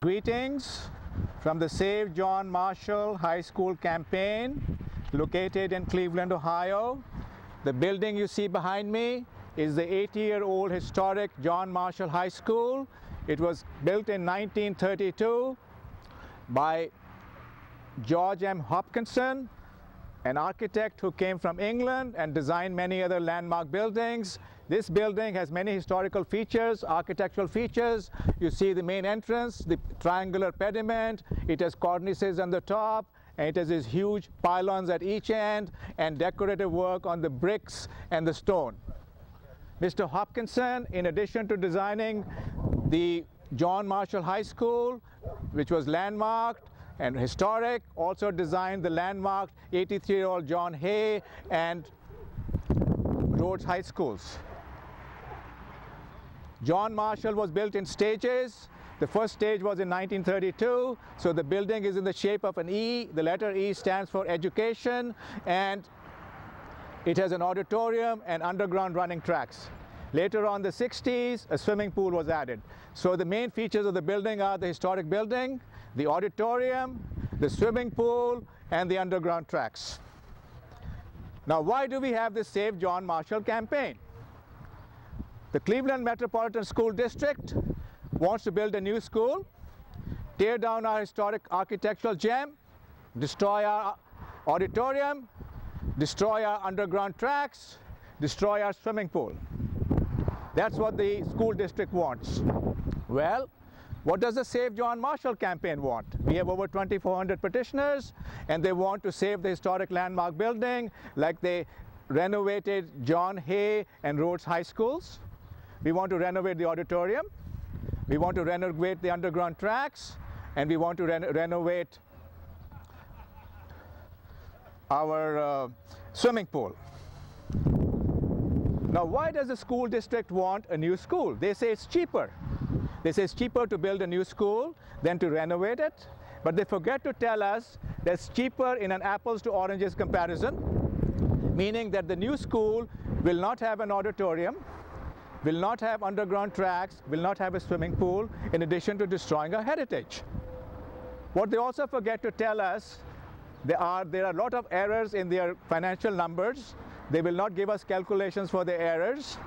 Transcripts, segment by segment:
Greetings from the Save John Marshall High School campaign located in Cleveland, Ohio. The building you see behind me is the 80-year-old historic John Marshall High School. It was built in 1932 by George M. Hopkinson, an architect who came from England and designed many other landmark buildings. This building has many historical features, architectural features. You see the main entrance, the triangular pediment. It has cornices on the top, and it has these huge pylons at each end and decorative work on the bricks and the stone. Mr. Hopkinson, in addition to designing the John Marshall High School, which was landmarked and historic, also designed the landmarked 83-year-old John Hay and Rhodes High Schools. John Marshall was built in stages. The first stage was in 1932, so the building is in the shape of an E. The letter E stands for education, and it has an auditorium and underground running tracks. Later on in the 60s, a swimming pool was added. So the main features of the building are the historic building, the auditorium, the swimming pool, and the underground tracks. Now, why do we have this Save John Marshall campaign? The Cleveland Metropolitan School District wants to build a new school, tear down our historic architectural gem, destroy our auditorium, destroy our underground tracks, destroy our swimming pool. That's what the school district wants. Well, what does the Save John Marshall campaign want? We have over 2,400 petitioners, and they want to save the historic landmark building like they renovated John Hay and Rhodes High Schools. We want to renovate the auditorium. We want to renovate the underground tracks, and we want to renovate our swimming pool. Now, why does the school district want a new school? They say it's cheaper. They say it's cheaper to build a new school than to renovate it, but they forget to tell us that it's cheaper in an apples to oranges comparison, meaning that the new school will not have an auditorium, will not have underground tracks, will not have a swimming pool, in addition to destroying our heritage. What they also forget to tell us, there are a lot of errors in their financial numbers. They will not give us calculations for the errors,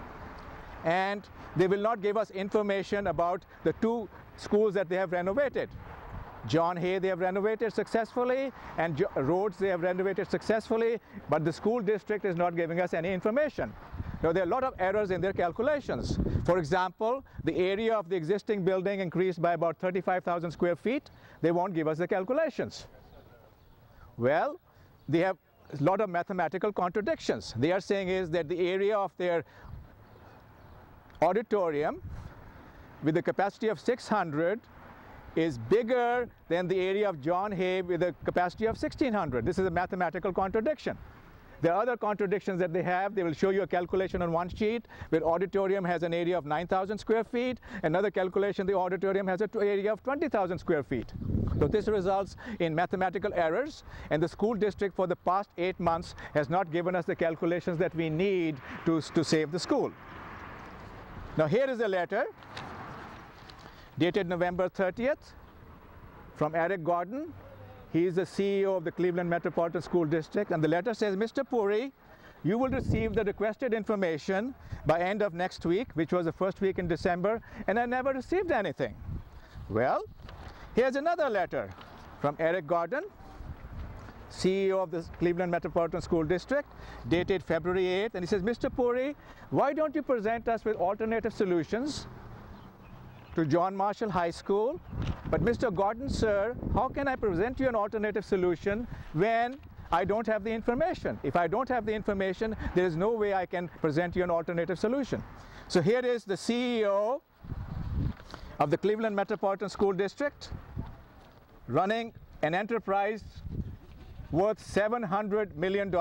and they will not give us information about the two schools that they have renovated. John Hay they have renovated successfully, and Rhodes they have renovated successfully, but the school district is not giving us any information. Now, there are a lot of errors in their calculations. For example, the area of the existing building increased by about 35,000 square feet. They won't give us the calculations. Well, they have a lot of mathematical contradictions. They are saying is that the area of their auditorium with a capacity of 600 is bigger than the area of John Hay with a capacity of 1,600. This is a mathematical contradiction. There are other contradictions that they have. They will show you a calculation on one sheet where auditorium has an area of 9,000 square feet. Another calculation, the auditorium has an area of 20,000 square feet. So this results in mathematical errors, and the school district for the past 8 months has not given us the calculations that we need to save the school. Now, here is a letter dated November 30th from Eric Gordon. He is the CEO of the Cleveland Metropolitan School District, and the letter says, Mr. Puri, you will receive the requested information by end of next week, which was the first week in December, and I never received anything. Well, here's another letter from Eric Gordon, CEO of the Cleveland Metropolitan School District, dated February 8th, and he says, Mr. Puri, why don't you present us with alternative solutions to John Marshall High School? But Mr. Gordon, sir, how can I present you an alternative solution when I don't have the information? If I don't have the information, there is no way I can present you an alternative solution. So here is the CEO of the Cleveland Metropolitan School District running an enterprise worth $700 million,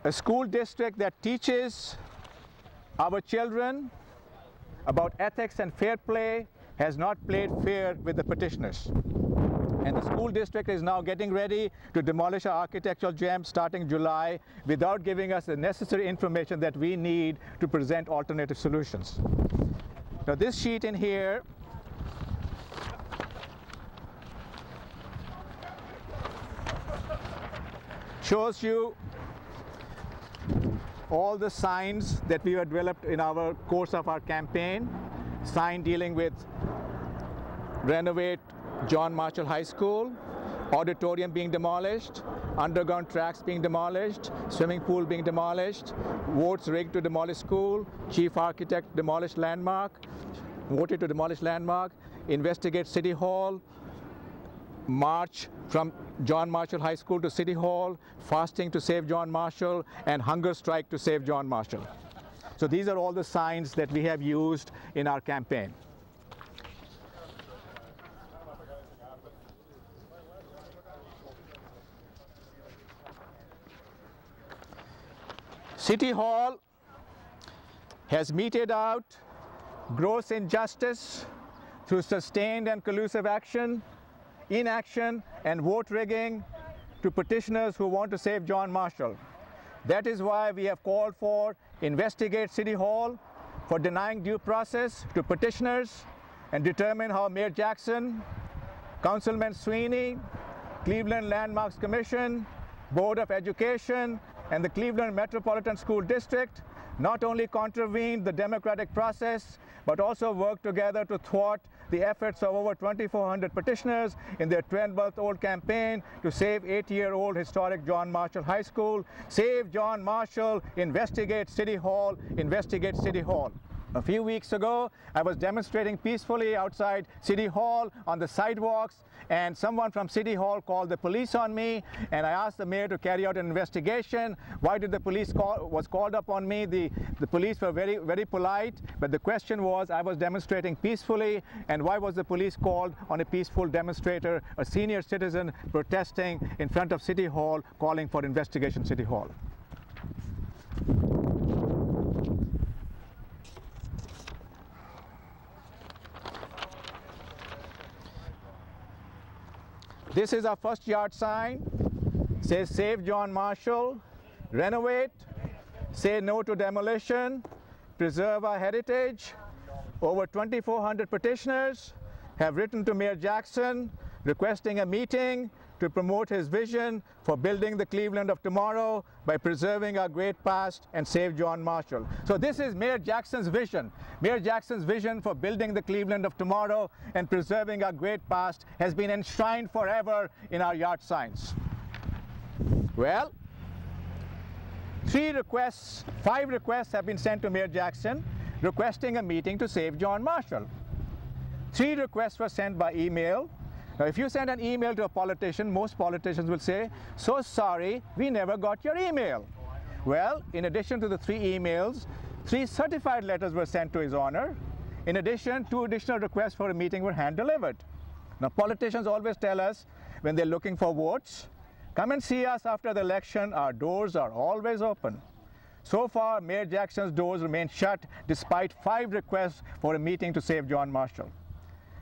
a school district that teaches our children about ethics and fair play, has not played fair with the petitioners. And the school district is now getting ready to demolish our architectural gem starting July without giving us the necessary information that we need to present alternative solutions. Now, this sheet in here shows you all the signs that we have developed in our course of our campaign. Sign dealing with renovate John Marshall High School, auditorium being demolished, underground tracks being demolished, swimming pool being demolished, votes rigged to demolish school, chief architect demolish landmark, voted to demolish landmark, investigate City Hall, march from John Marshall High School to City Hall, fasting to save John Marshall, and hunger strike to save John Marshall. So these are all the signs that we have used in our campaign. City Hall has meted out gross injustice through sustained and collusive action, inaction, and vote rigging to petitioners who want to save John Marshall. That is why we have called for investigate City Hall for denying due process to petitioners and determine how Mayor Jackson, Councilman Sweeney, Cleveland Landmarks Commission, Board of Education, and the Cleveland Metropolitan School District not only contravened the democratic process, but also worked together to thwart the efforts of over 2,400 petitioners in their 12-month-old campaign to save 8-year-old historic John Marshall High School. Save John Marshall, investigate City Hall, investigate City Hall. A few weeks ago, I was demonstrating peacefully outside City Hall on the sidewalks, and someone from City Hall called the police on me, and I asked the mayor to carry out an investigation. Why did the police was called up on me? The police were very polite, but the question was, I was demonstrating peacefully, and why was the police called on a peaceful demonstrator, a senior citizen protesting in front of City Hall, calling for investigation City Hall? This is our first yard sign. It says save John Marshall, renovate, say no to demolition, preserve our heritage. Over 2,400 petitioners have written to Mayor Jackson requesting a meeting to promote his vision for building the Cleveland of tomorrow by preserving our great past and save John Marshall. So this is Mayor Jackson's vision. Mayor Jackson's vision for building the Cleveland of tomorrow and preserving our great past has been enshrined forever in our yard signs. Well, 5 requests have been sent to Mayor Jackson requesting a meeting to save John Marshall. 3 requests were sent by email. Now, if you send an email to a politician, most politicians will say, so sorry, we never got your email. Well, in addition to the 3 emails, 3 certified letters were sent to his honor. In addition, 2 additional requests for a meeting were hand-delivered. Now, politicians always tell us when they're looking for votes, come and see us after the election, our doors are always open. So far, Mayor Jackson's doors remain shut despite 5 requests for a meeting to save John Marshall.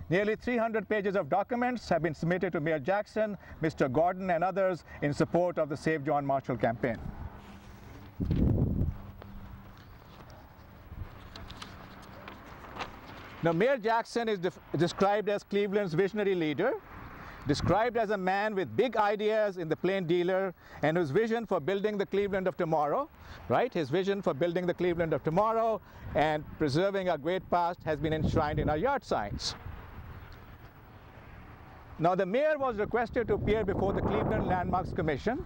Nearly 300 pages of documents have been submitted to Mayor Jackson, Mr. Gordon, and others in support of the Save John Marshall campaign. Now, Mayor Jackson is described as Cleveland's visionary leader, described as a man with big ideas in the plain dealer, and whose vision for building the Cleveland of tomorrow, right? His vision for building the Cleveland of tomorrow and preserving our great past has been enshrined in our yard signs. Now, the mayor was requested to appear before the Cleveland Landmarks Commission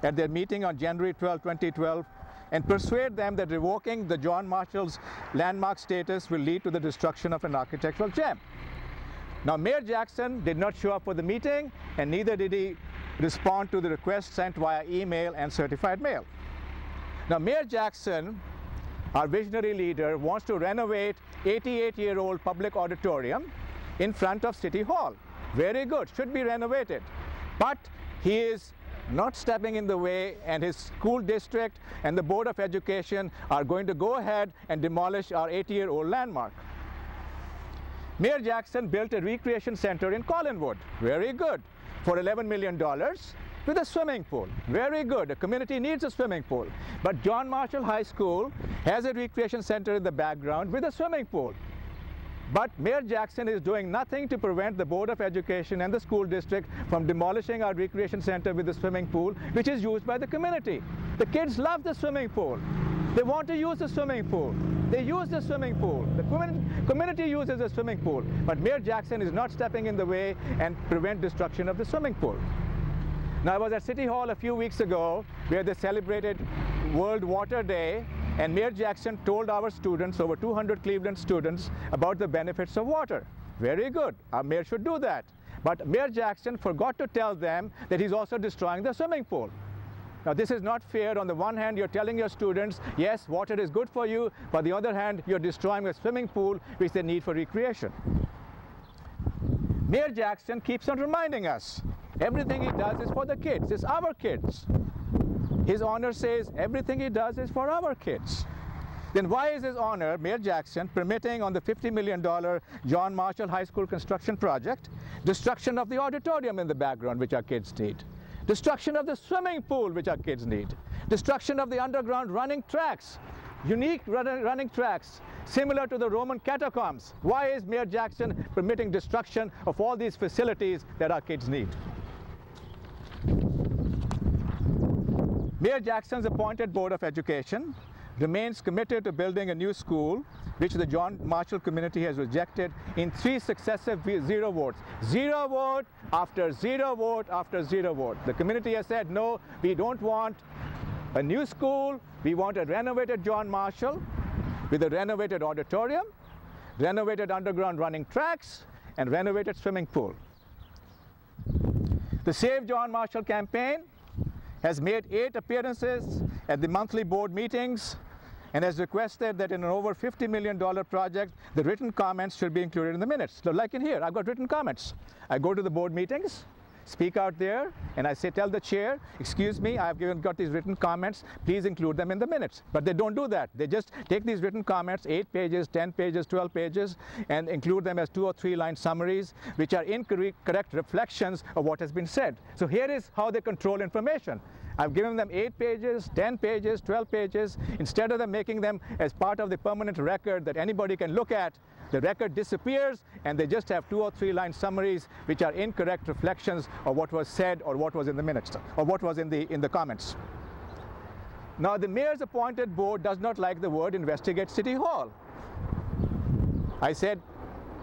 at their meeting on January 12, 2012, and persuade them that revoking the John Marshall's landmark status will lead to the destruction of an architectural gem. Now, Mayor Jackson did not show up for the meeting, and neither did he respond to the request sent via email and certified mail. Now, Mayor Jackson, our visionary leader, wants to renovate 88-year-old public auditorium in front of City Hall. Very good, should be renovated. But he is not stepping in the way, and his school district and the Board of Education are going to go ahead and demolish our 80-year-old landmark. Mayor Jackson built a recreation center in Collinwood. Very good. For $11 million with a swimming pool. Very good. The community needs a swimming pool. But John Marshall High School has a recreation center in the background with a swimming pool. But Mayor Jackson is doing nothing to prevent the Board of Education and the school district from demolishing our recreation center with the swimming pool, which is used by the community. The kids love the swimming pool. They want to use the swimming pool. They use the swimming pool. The community uses the swimming pool. But Mayor Jackson is not stepping in the way and prevent destruction of the swimming pool. Now, I was at City Hall a few weeks ago where they celebrated World Water Day, and Mayor Jackson told our students, over 200 Cleveland students, about the benefits of water. Very good. Our mayor should do that. But Mayor Jackson forgot to tell them that he's also destroying the swimming pool. Now, this is not fair. On the one hand, you're telling your students, yes, water is good for you, but on the other hand, you're destroying a swimming pool which they need for recreation. Mayor Jackson keeps on reminding us, everything he does is for the kids. It's our kids. His honor says everything he does is for our kids. Then why is his honor, Mayor Jackson, permitting on the $50 million John Marshall High School construction project, destruction of the auditorium in the background, which our kids need, destruction of the swimming pool, which our kids need, destruction of the underground running tracks, unique running tracks, similar to the Roman catacombs? Why is Mayor Jackson permitting destruction of all these facilities that our kids need? Mayor Jackson's appointed Board of Education remains committed to building a new school, which the John Marshall community has rejected in 3 successive zero votes. Zero vote after zero vote after zero vote. The community has said, no, we don't want a new school. We want a renovated John Marshall with a renovated auditorium, renovated underground running tracks, and renovated swimming pool. The Save John Marshall campaign has made 8 appearances at the monthly board meetings and has requested that in an over $50 million project, the written comments should be included in the minutes. So like in here, I've got written comments. I go to the board meetings, speak out there, and I say, tell the chair, excuse me, I've got these written comments, please include them in the minutes. But they don't do that. They just take these written comments, 8 pages, 10 pages, 12 pages, and include them as 2 or 3 line summaries, which are incorrect reflections of what has been said. So here is how they control information. I've given them 8 pages, 10 pages, 12 pages. Instead of them making them as part of the permanent record that anybody can look at, the record disappears and they just have 2 or 3 line summaries which are incorrect reflections of what was said or what was in the minutes or what was in the comments. Now, the mayor's appointed board does not like the word investigate City Hall. I said,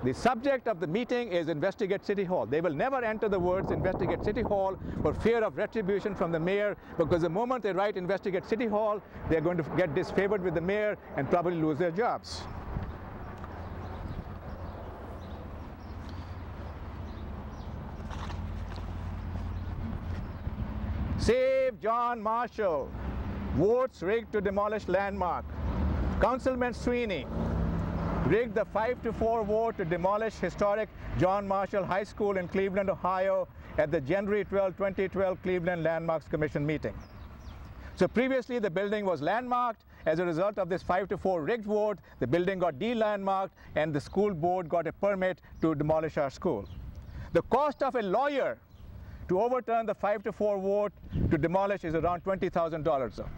the subject of the meeting is investigate City Hall. They will never enter the words investigate City Hall for fear of retribution from the mayor, because the moment they write investigate City Hall, they're going to get disfavored with the mayor and probably lose their jobs. Save John Marshall. Votes rigged to demolish landmark. Councilman Sweeney rigged the 5-4 vote to demolish historic John Marshall High School in Cleveland, Ohio at the January 12, 2012 Cleveland Landmarks Commission meeting. So previously the building was landmarked. As a result of this 5-4 rigged vote, the building got de-landmarked and the school board got a permit to demolish our school. The cost of a lawyer to overturn the 5-4 vote to demolish is around $20,000.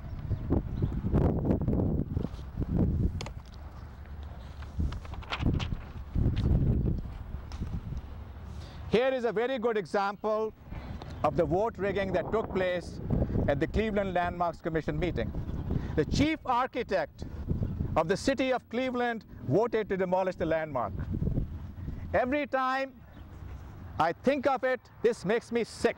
Here is a very good example of the vote rigging that took place at the Cleveland Landmarks Commission meeting. The chief architect of the city of Cleveland voted to demolish the landmark. Every time I think of it, this makes me sick.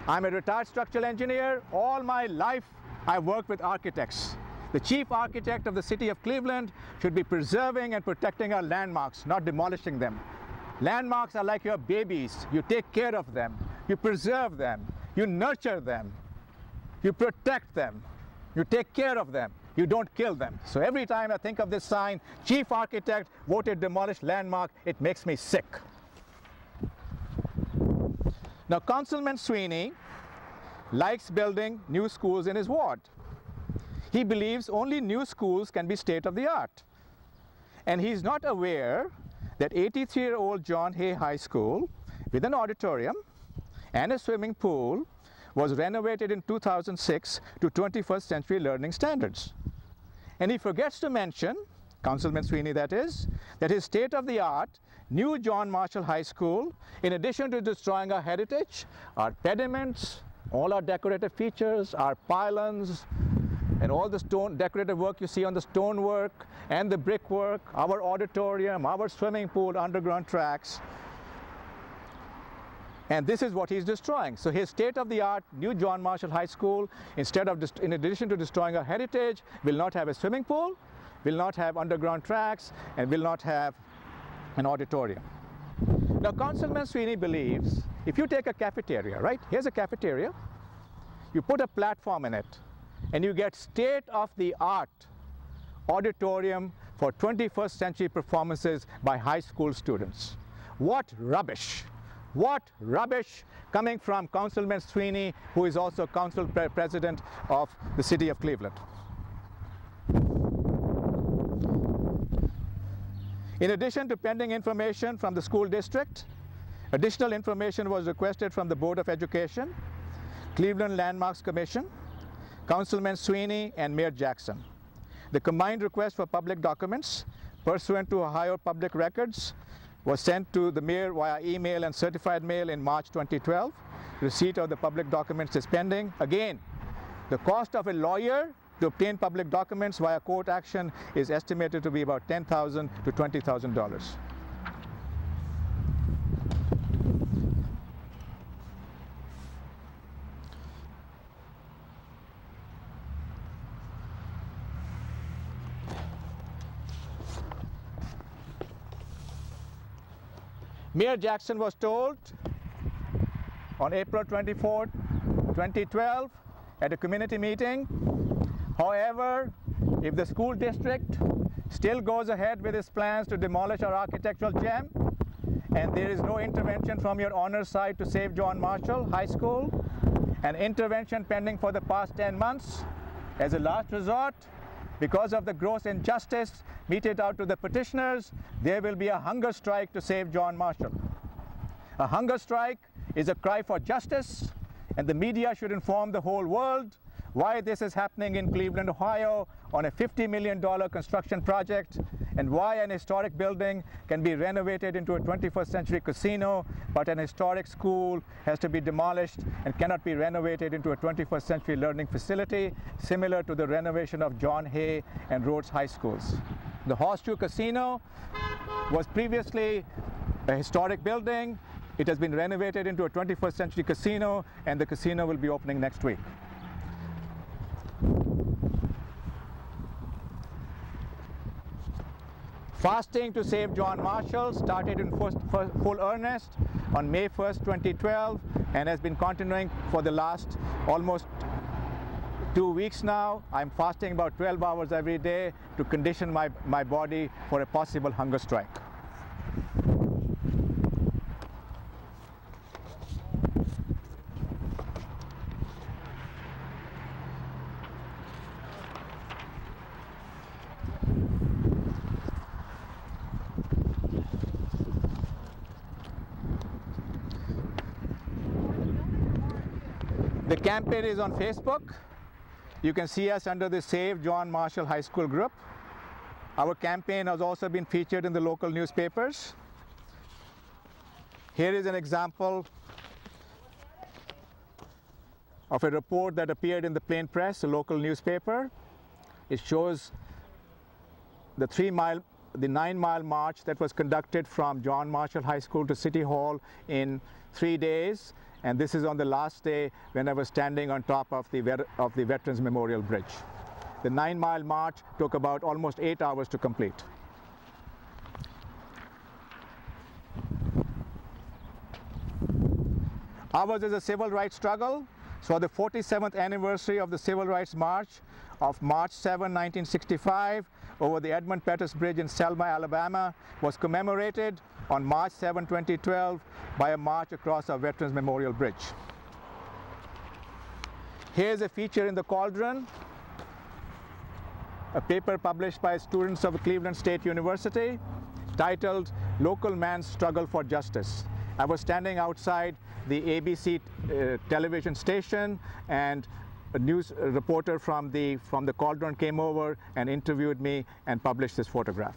I'm a retired structural engineer. All my life I've worked with architects. The chief architect of the city of Cleveland should be preserving and protecting our landmarks, not demolishing them. Landmarks are like your babies. You take care of them, you preserve them, you nurture them, you protect them, you take care of them, you don't kill them. So every time I think of this sign, chief architect voted demolish landmark, it makes me sick. Now, Councilman Sweeney likes building new schools in his ward. He believes only new schools can be state-of-the-art. And he's not aware that 83-year-old John Hay High School, with an auditorium and a swimming pool, was renovated in 2006 to 21st century learning standards. And he forgets to mention, Councilman Sweeney that is, that his state-of-the-art new John Marshall High School, in addition to destroying our heritage, our pediments, all our decorative features, our pylons, and all the stone decorative work you see on the stonework and the brickwork, our auditorium, our swimming pool, underground tracks. And this is what he's destroying. So his state-of-the-art new John Marshall High School, in addition to destroying our heritage, will not have a swimming pool, will not have underground tracks, and will not have an auditorium. Now, Councilman Sweeney believes if you take a cafeteria, right? Here's a cafeteria. You put a platform in it, and you get state-of-the-art auditorium for 21st century performances by high school students. What rubbish! What rubbish coming from Councilman Sweeney, who is also council president of the city of Cleveland. In addition to pending information from the school district, additional information was requested from the Board of Education, Cleveland Landmarks Commission, Councilman Sweeney, and Mayor Jackson. The combined request for public documents pursuant to Ohio Public Records was sent to the mayor via email and certified mail in March 2012. Receipt of the public documents is pending. Again, the cost of a lawyer to obtain public documents via court action is estimated to be about $10,000 to $20,000. Mayor Jackson was told on April 24, 2012 at a community meeting, however, if the school district still goes ahead with its plans to demolish our architectural gem and there is no intervention from your honor's side to save John Marshall High School, an intervention pending for the past 10 months, as a last resort, because of the gross injustice meted out to the petitioners, there will be a hunger strike to save John Marshall. A hunger strike is a cry for justice, and the media should inform the whole world why this is happening in Cleveland, Ohio, on a $50 million construction project, and why an historic building can be renovated into a 21st century casino, but an historic school has to be demolished and cannot be renovated into a 21st century learning facility, similar to the renovation of John Hay and Rhodes High Schools. The Horseshoe Casino was previously a historic building. It has been renovated into a 21st century casino, and the casino will be opening next week. Fasting to save John Marshall started in full earnest on May 1st, 2012, and has been continuing for the last almost 2 weeks now. I'm fasting about 12 hours every day to condition my body for a possible hunger strike. The campaign is on Facebook. You can see us under the Save John Marshall High School group. Our campaign has also been featured in the local newspapers. Here is an example of a report that appeared in the Plain Press, a local newspaper. It shows the 9-mile march that was conducted from John Marshall High School to City Hall in 3 days. And this is on the last day when I was standing on top of the Veterans Memorial Bridge. The 9-mile march took about almost 8 hours to complete. Ours is a civil rights struggle. So the 47th anniversary of the Civil Rights March of March 7, 1965 over the Edmund Pettus Bridge in Selma, Alabama was commemorated on March 7, 2012 by a march across our Veterans Memorial Bridge. Here's a feature in the Cauldron, a paper published by students of Cleveland State University titled "Local Man's Struggle for Justice." I was standing outside the ABC television station, and a news reporter from the Cauldron came over and interviewed me and published this photograph.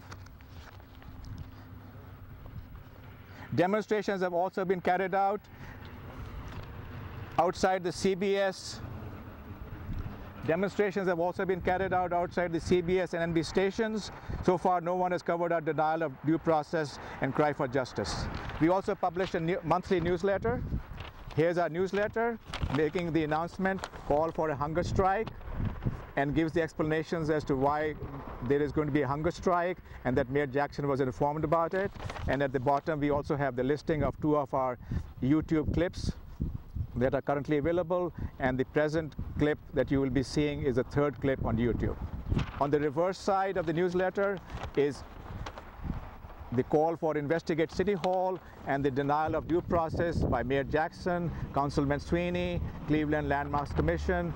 Demonstrations have also been carried out outside the CBS. Demonstrations have also been carried out outside the CBS and NBC stations. So far, no one has covered our denial of due process and cry for justice. We also published a monthly newsletter. Here's our newsletter making the announcement, call for a hunger strike, and gives the explanations as to why there is going to be a hunger strike and that Mayor Jackson was informed about it. And at the bottom, we also have the listing of 2 of our YouTube clips that are currently available, and the present clip that you will be seeing is a 3rd clip on YouTube. On the reverse side of the newsletter is the call for investigate City Hall and the denial of due process by Mayor Jackson, Councilman Sweeney, Cleveland Landmarks Commission,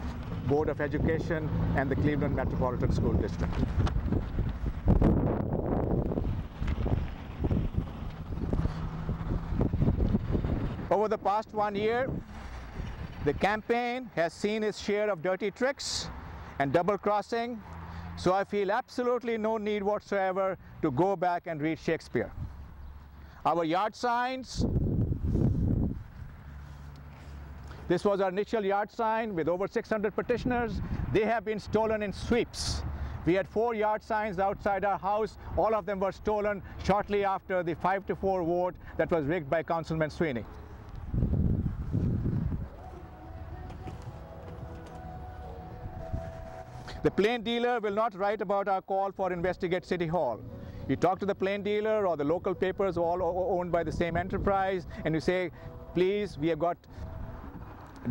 Board of Education, and the Cleveland Metropolitan School District. Over the past 1 year, the campaign has seen its share of dirty tricks and double crossing, so I feel absolutely no need whatsoever to go back and read Shakespeare. Our yard signs, this was our initial yard sign with over 600 petitioners. They have been stolen in sweeps. We had 4 yard signs outside our house. All of them were stolen shortly after the 5-4 vote that was rigged by Councilman Sweeney. The plain dealer will not write about our call for investigate City Hall. You talk to the plain dealer or the local papers, all owned by the same enterprise, and you say, please, we have got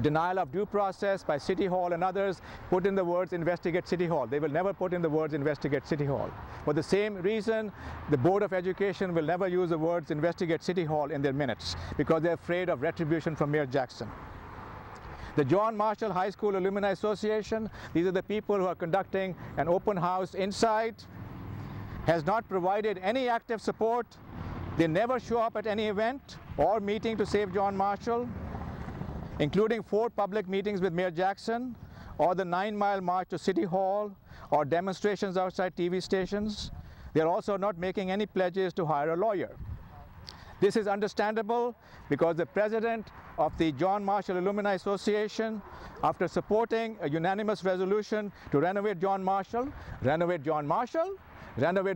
denial of due process by City Hall and others, put in the words investigate City Hall. They will never put in the words investigate City Hall. For the same reason, the Board of Education will never use the words investigate City Hall in their minutes because they're afraid of retribution from Mayor Jackson. The John Marshall High School Alumni Association, these are the people who are conducting an open house inside, has not provided any active support. They never show up at any event or meeting to save John Marshall, including 4 public meetings with Mayor Jackson, or the 9-mile march to City Hall, or demonstrations outside TV stations. They are also not making any pledges to hire a lawyer. This is understandable because the president of the John Marshall Alumni Association, after supporting a unanimous resolution to renovate John Marshall, renovate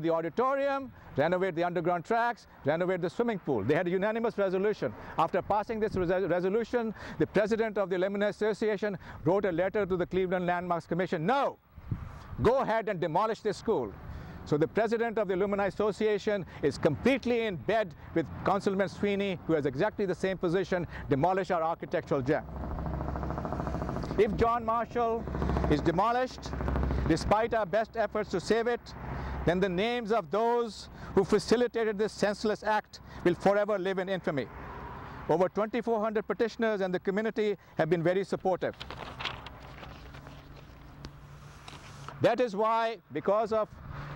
the auditorium, renovate the underground tracks, renovate the swimming pool. They had a unanimous resolution. After passing this resolution, the president of the Alumni Association wrote a letter to the Cleveland Landmarks Commission, no, go ahead and demolish this school. So the president of the Alumni Association is completely in bed with Councilman Sweeney, who has exactly the same position, demolish our architectural gem. If John Marshall is demolished, despite our best efforts to save it, then the names of those who facilitated this senseless act will forever live in infamy. Over 2,400 petitioners and the community have been very supportive. That is why, because of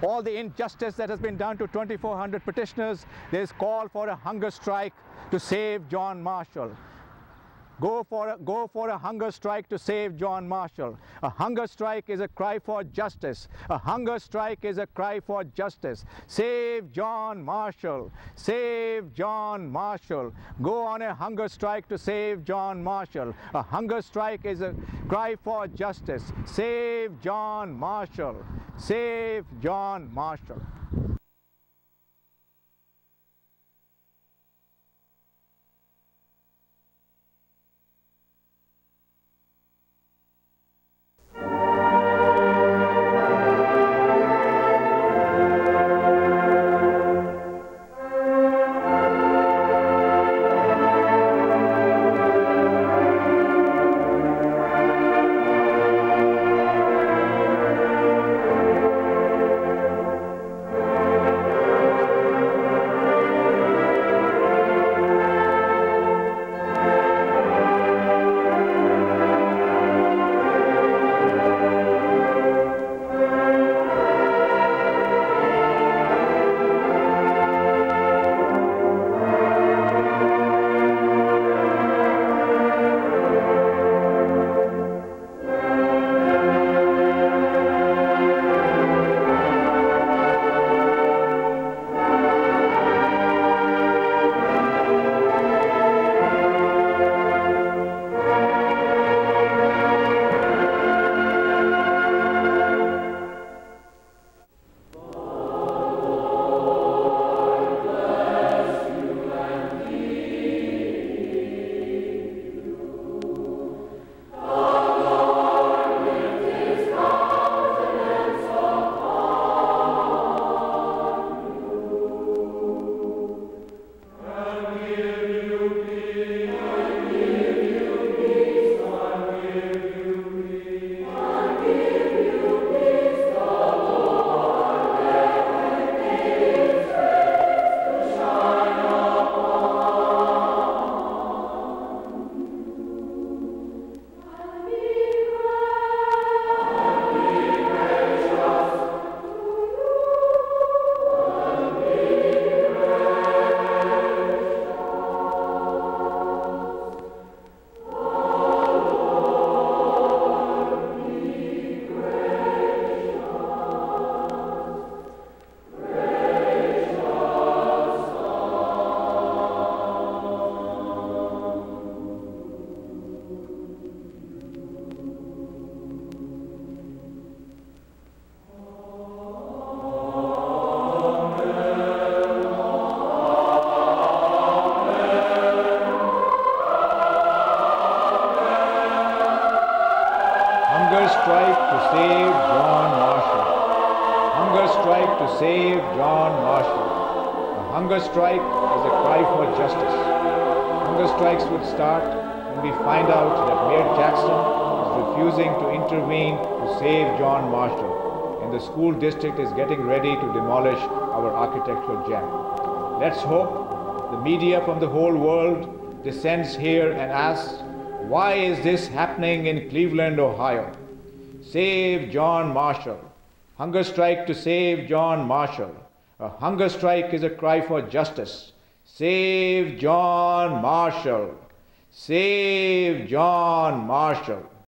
all the injustice that has been done to 2,400 petitioners, there is call for a hunger strike to save John Marshall. Go for a hunger strike to save John Marshall. A hunger strike is a cry for justice. A hunger strike is a cry for justice. Save John Marshall. Save John Marshall. Go on a hunger strike to save John Marshall. A hunger strike is a cry for justice. Save John Marshall. Save John Marshall. Hunger strike to save John Marshall. Hunger strike to save John Marshall. A hunger strike is a cry for justice. Hunger strikes would start when we find out that Mayor Jackson is refusing to intervene to save John Marshall, and the school district is getting ready to demolish our architectural gem. Let's hope the media from the whole world descends here and asks, why is this happening in Cleveland, Ohio? Save John Marshall. Hunger strike to save John Marshall. A hunger strike is a cry for justice. Save John Marshall. Save John Marshall.